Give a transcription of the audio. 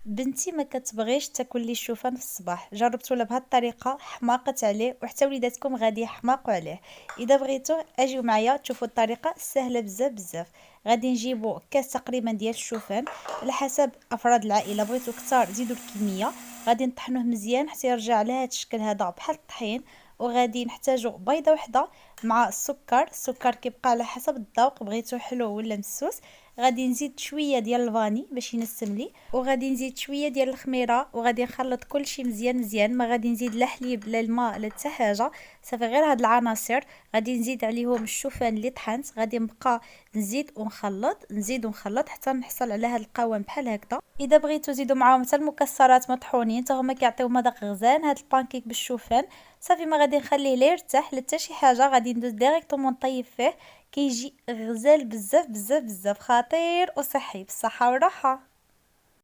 بنتي ما كتبغيش تاكل لي الشوفان في الصباح، جربتولا بهاد الطريقه حماقت عليه وحتى وليداتكم غادي يحماقوا عليه. اذا بغيتو اجيو معايا تشوفوا الطريقه سهله بزاف بزاف. غادي نجيبو كاس تقريبا ديال الشوفان، على حسب افراد العائله، بغيتو كتار زيدوا الكميه. غادي نطحنوه مزيان حتى يرجع على هاد الشكل هذا بحال الطحين. وغادي نحتاجو بيضه وحده مع السكر كيبقى على حسب الذوق، بغيتو حلو ولا مسوس. غادي نزيد شويه ديال الفاني باش ينسم لي، وغادي نزيد شويه ديال الخميره، وغادي نخلط كلشي مزيان مزيان. ما غادي نزيد لا حليب لا الماء لا حتى حاجه، صافي غير هاد العناصر. غادي نزيد عليهم الشوفان اللي طحنت، غادي نبقى نزيد ونخلط نزيد ونخلط حتى نحصل على هاد القوام بحال هكذا. اذا بغيتو زيدوا معاهم حتى المكسرات مطحونين حتى هما كيعطيو مذاق غزال. هاد البانكيك بالشوفان صافي ما غادي نخليه لا يرتاح لا حتى شي حاجه، غادي ندوز ديريكتومون نطيب فيه. كيجي غزال بزاف بزاف بزاف، خطير وصحي بالصحه والراحه.